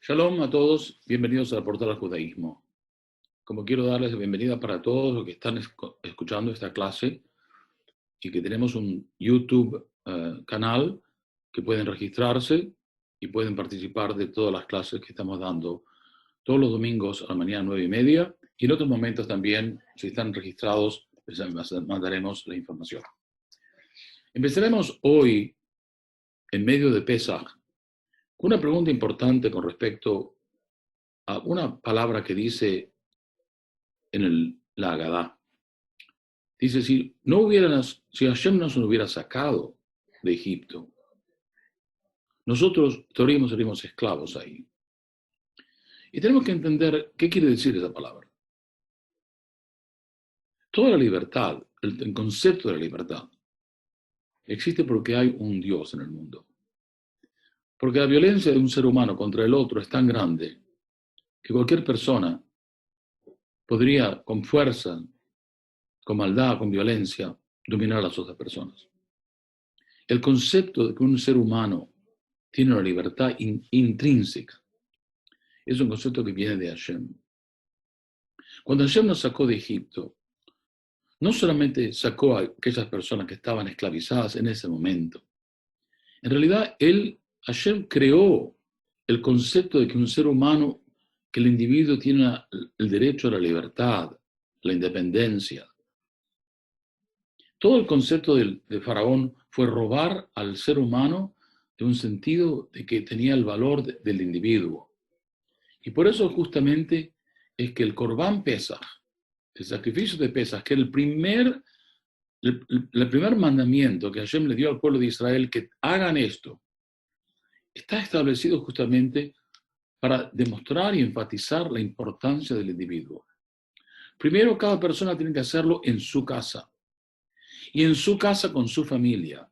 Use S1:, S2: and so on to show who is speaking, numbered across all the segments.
S1: Shalom a todos, bienvenidos al Portal al Judaísmo. Como quiero darles la bienvenida para todos los que están escuchando esta clase y que tenemos un YouTube canal que pueden registrarse y pueden participar de todas las clases que estamos dando todos los domingos a la mañana 9:30 y en otros momentos también, si están registrados, les mandaremos la información. Empezaremos hoy, en medio de Pesaj, con una pregunta importante con respecto a una palabra que dice en la Agadá. Dice, si Hashem nos hubiera sacado de Egipto, nosotros seríamos esclavos ahí. Y tenemos que entender qué quiere decir esa palabra. Toda la libertad, el concepto de la libertad, existe porque hay un Dios en el mundo. Porque la violencia de un ser humano contra el otro es tan grande que cualquier persona podría, con fuerza, con maldad, con violencia, dominar a las otras personas. El concepto de que un ser humano tiene una libertad intrínseca es un concepto que viene de Hashem. Cuando Hashem nos sacó de Egipto, no solamente sacó a aquellas personas que estaban esclavizadas en ese momento. En realidad, Hashem creó el concepto de que un ser humano, que el individuo tiene el derecho a la libertad, la independencia. Todo el concepto de Faraón fue robar al ser humano de un sentido de que tenía el valor del individuo. Y por eso justamente es que el Corbán Pesaj, el sacrificio de Pesaj, que era el primer mandamiento que Hashem le dio al pueblo de Israel, que hagan esto, está establecido justamente para demostrar y enfatizar la importancia del individuo. Primero, cada persona tiene que hacerlo en su casa, y en su casa con su familia,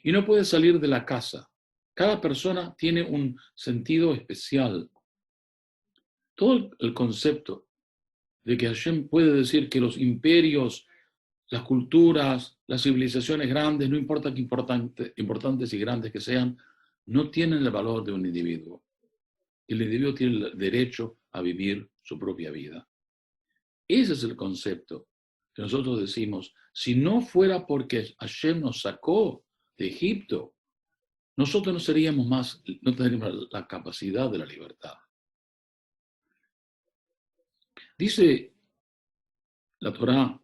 S1: y no puede salir de la casa. Cada persona tiene un sentido especial. Todo el concepto de que Hashem puede decir que los imperios, las culturas, las civilizaciones grandes, no importa qué importantes y grandes que sean, no tienen el valor de un individuo. El individuo tiene el derecho a vivir su propia vida. Ese es el concepto que nosotros decimos. Si no fuera porque Hashem nos sacó de Egipto, nosotros no tendríamos la capacidad de la libertad. Dice la Torá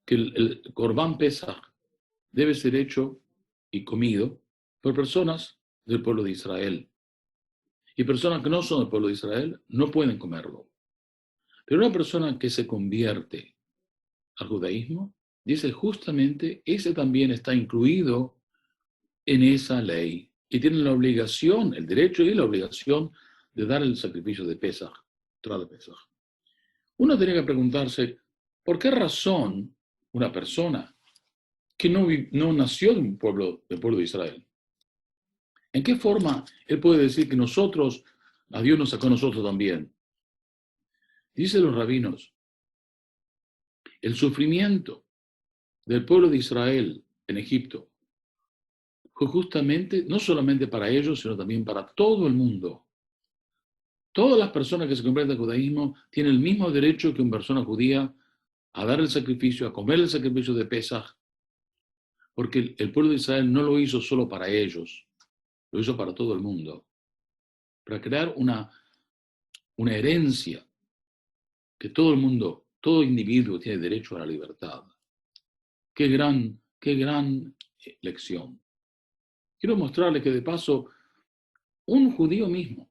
S1: que el Corbán Pesaj debe ser hecho y comido por personas del pueblo de Israel. Y personas que no son del pueblo de Israel no pueden comerlo. Pero una persona que se convierte al judaísmo, dice justamente, ese también está incluido en esa ley. Y tiene la obligación, el derecho y la obligación de dar el sacrificio de Pesaj, de Pesaj. Uno tiene que preguntarse, ¿por qué razón una persona que no nació del pueblo de Israel, en qué forma él puede decir que a Dios nos sacó a nosotros también? Dicen los rabinos, el sufrimiento del pueblo de Israel en Egipto fue justamente, no solamente para ellos, sino también para todo el mundo. Todas las personas que se convierten al judaísmo tienen el mismo derecho que una persona judía a dar el sacrificio, a comer el sacrificio de Pesaj, porque el pueblo de Israel no lo hizo solo para ellos, lo hizo para todo el mundo, para crear una herencia que todo el mundo, todo individuo tiene derecho a la libertad. Qué gran lección. Quiero mostrarles que de paso, un judío mismo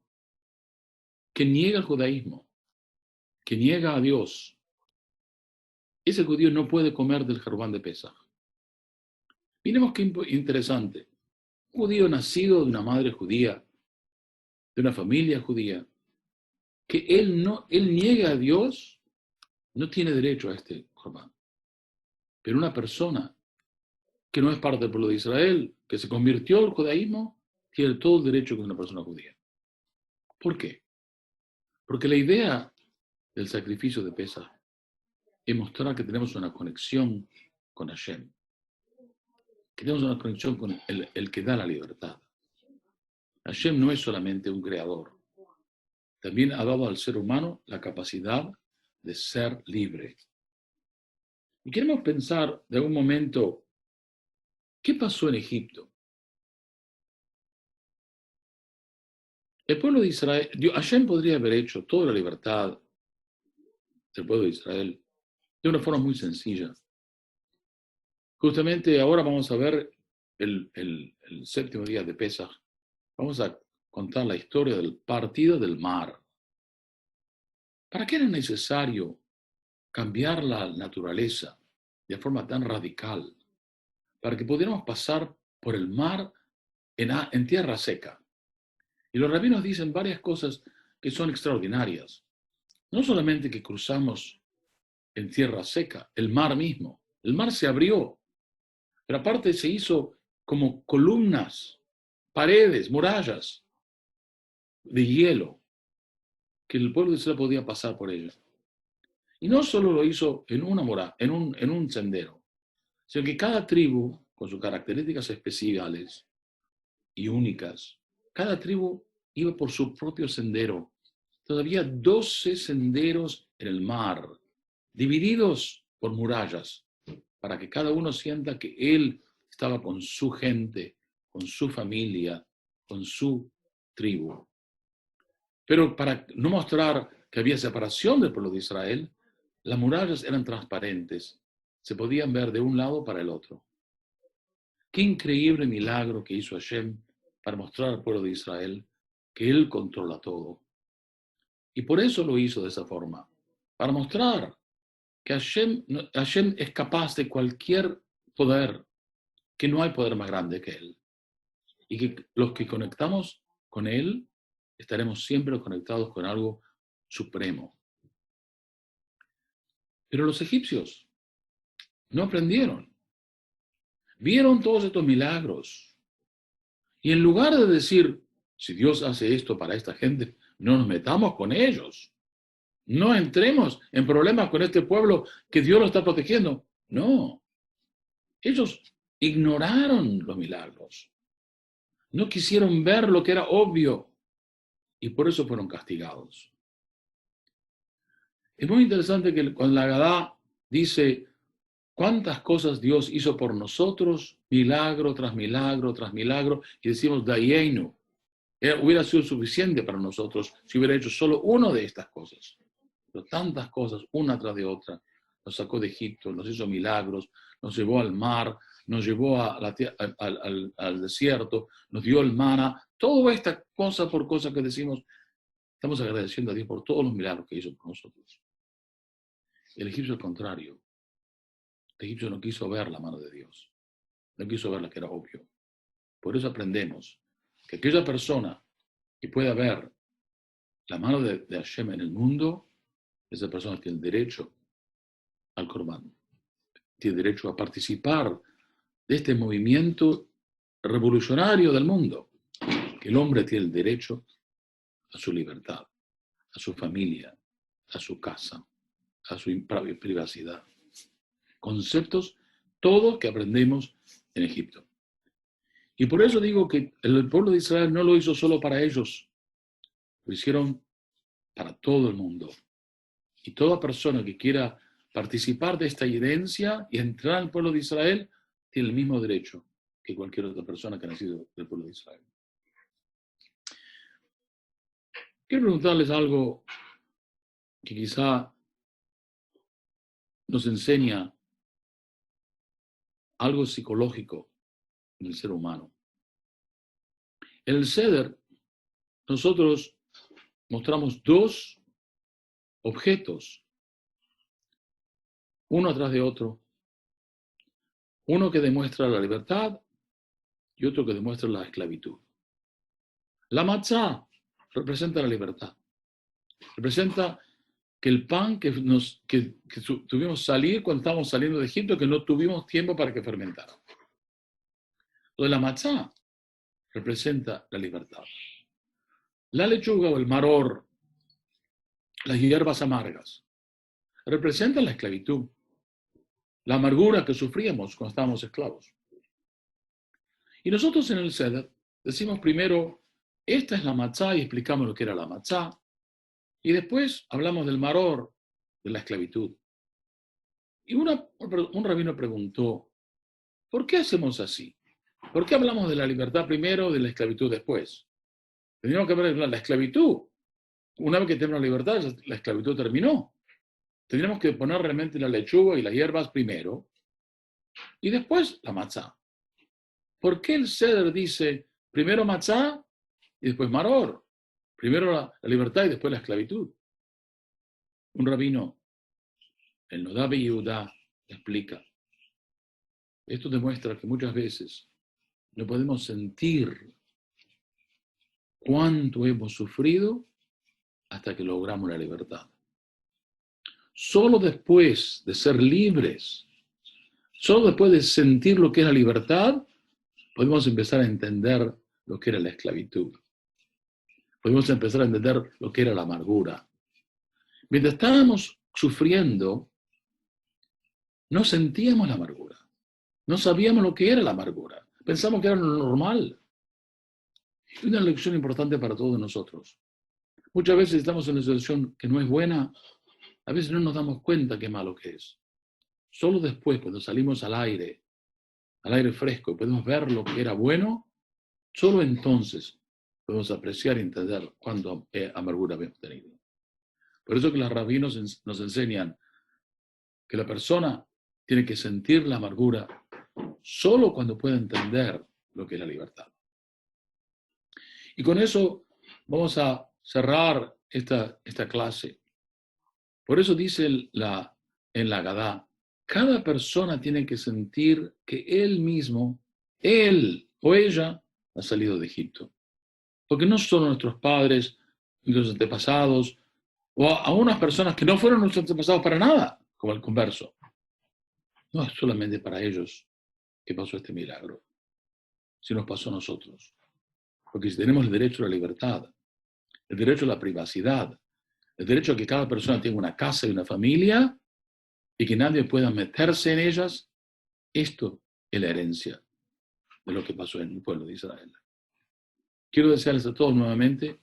S1: que niega el judaísmo, que niega a Dios, ese judío no puede comer del Corbán de Pesaj. Miremos qué interesante. Un judío nacido de una madre judía, de una familia judía, que él niega a Dios, no tiene derecho a este Corbán. Pero una persona que no es parte del pueblo de Israel, que se convirtió al judaísmo, tiene todo el derecho que una persona judía. ¿Por qué? Porque la idea del sacrificio de Pesaj es mostrar que tenemos una conexión con Hashem, que tenemos una conexión con el que da la libertad. Hashem no es solamente un creador. También ha dado al ser humano la capacidad de ser libre. Y queremos pensar de algún momento, ¿qué pasó en Egipto? El pueblo de Israel, Hashem podría haber hecho toda la libertad del pueblo de Israel de una forma muy sencilla. Justamente ahora vamos a ver el séptimo día de Pesaj. Vamos a contar la historia del partido del mar. ¿Para qué era necesario cambiar la naturaleza de forma tan radical? Para que pudiéramos pasar por el mar en tierra seca. Y los rabinos dicen varias cosas que son extraordinarias. No solamente que cruzamos en tierra seca, el mar mismo. El mar se abrió, pero aparte se hizo como columnas, paredes, murallas de hielo, que el pueblo de Israel podía pasar por ellas. Y no solo lo hizo en una muralla, en un sendero, sino que cada tribu, con sus características especiales y únicas, cada tribu iba por su propio sendero. Todavía 12 senderos en el mar, divididos por murallas, para que cada uno sienta que él estaba con su gente, con su familia, con su tribu. Pero para no mostrar que había separación del pueblo de Israel, las murallas eran transparentes, se podían ver de un lado para el otro. Qué increíble milagro que hizo Hashem para mostrar al pueblo de Israel que él controla todo. Y por eso lo hizo de esa forma, para mostrar que Hashem es capaz de cualquier poder, que no hay poder más grande que él. Y que los que conectamos con él, estaremos siempre conectados con algo supremo. Pero los egipcios no aprendieron. Vieron todos estos milagros. Y en lugar de decir, si Dios hace esto para esta gente, no nos metamos con ellos. No entremos en problemas con este pueblo que Dios lo está protegiendo. No. Ellos ignoraron los milagros. No quisieron ver lo que era obvio. Y por eso fueron castigados. Es muy interesante que cuando la Agadá dice cuántas cosas Dios hizo por nosotros, milagro tras milagro tras milagro, y decimos, Dayenu, hubiera sido suficiente para nosotros si hubiera hecho solo una de estas cosas. Pero tantas cosas, una tras de otra, nos sacó de Egipto, nos hizo milagros, nos llevó al mar, nos llevó al desierto, nos dio el maná, toda esta cosa por cosa que decimos, estamos agradeciendo a Dios por todos los milagros que hizo por nosotros. El egipcio al contrario. El egipcio no quiso ver la mano de Dios. No quiso ver lo que era obvio. Por eso aprendemos que aquella persona que pueda ver la mano de Hashem en el mundo, esa persona tiene el derecho al Corban. Tiene derecho a participar de este movimiento revolucionario del mundo. Que el hombre tiene el derecho a su libertad, a su familia, a su casa, a su privacidad. Conceptos, todos que aprendemos en Egipto. Y por eso digo que el pueblo de Israel no lo hizo solo para ellos, lo hicieron para todo el mundo. Y toda persona que quiera participar de esta herencia y entrar al pueblo de Israel, tiene el mismo derecho que cualquier otra persona que ha nacido del pueblo de Israel. Quiero preguntarles algo que quizá nos enseña algo psicológico del ser humano. En el Seder, nosotros mostramos dos objetos, uno atrás de otro. Uno que demuestra la libertad y otro que demuestra la esclavitud. La matzá representa la libertad. Representa que el pan que tuvimos salir cuando estábamos saliendo de Egipto, que no tuvimos tiempo para que fermentara. Entonces la matzá representa la libertad. La lechuga o el maror, las hierbas amargas, representan la esclavitud, la amargura que sufríamos cuando estábamos esclavos. Y nosotros en el Seder decimos primero esta es la matzá y explicamos lo que era la matzá. Y después hablamos del maror, de la esclavitud. Y un rabino preguntó, ¿por qué hacemos así? ¿Por qué hablamos de la libertad primero, de la esclavitud después? Teníamos que hablar de la esclavitud. Una vez que tenemos la libertad, la esclavitud terminó. Tendríamos que poner realmente la lechuga y las hierbas primero y después la matzá. ¿Por qué el Seder dice primero matzá y después maror? Primero la libertad y después la esclavitud. Un rabino, el Nodabe Yehudá, explica. Esto demuestra que muchas veces no podemos sentir cuánto hemos sufrido hasta que logramos la libertad. Solo después de ser libres, solo después de sentir lo que es la libertad, podemos empezar a entender lo que era la esclavitud. Podemos empezar a entender lo que era la amargura. Mientras estábamos sufriendo, no sentíamos la amargura. No sabíamos lo que era la amargura. Pensamos que era lo normal. Y una lección importante para todos nosotros. Muchas veces estamos en una situación que no es buena, a veces no nos damos cuenta qué malo que es. Solo después, cuando salimos al aire fresco, y podemos ver lo que era bueno, solo entonces podemos apreciar y entender cuánto amargura habíamos tenido. Por eso que los rabinos nos enseñan que la persona tiene que sentir la amargura solo cuando puede entender lo que es la libertad. Y con eso vamos a cerrar esta clase. Por eso dice en la Agadá, cada persona tiene que sentir que él mismo, él o ella, ha salido de Egipto. Porque no solo nuestros padres, nuestros antepasados, o a unas personas que no fueron nuestros antepasados para nada, como el converso. No es solamente para ellos que pasó este milagro, sino nos pasó a nosotros. Porque si tenemos el derecho a la libertad, el derecho a la privacidad, el derecho a que cada persona tenga una casa y una familia y que nadie pueda meterse en ellas, esto es la herencia de lo que pasó en el pueblo de Israel. Quiero desearles a todos nuevamente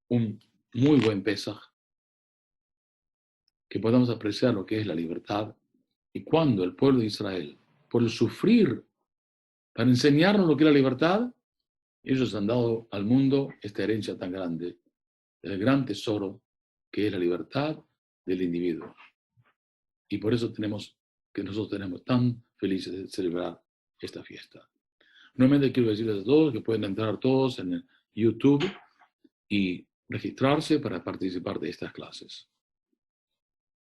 S1: un muy buen Pesaj, que podamos apreciar lo que es la libertad y cuando el pueblo de Israel, por el sufrir para enseñarnos lo que es la libertad, ellos han dado al mundo esta herencia tan grande, el gran tesoro que es la libertad del individuo. Y por eso nosotros tenemos tan felices de celebrar esta fiesta. Nuevamente quiero decirles a todos que pueden entrar todos en el YouTube y registrarse para participar de estas clases.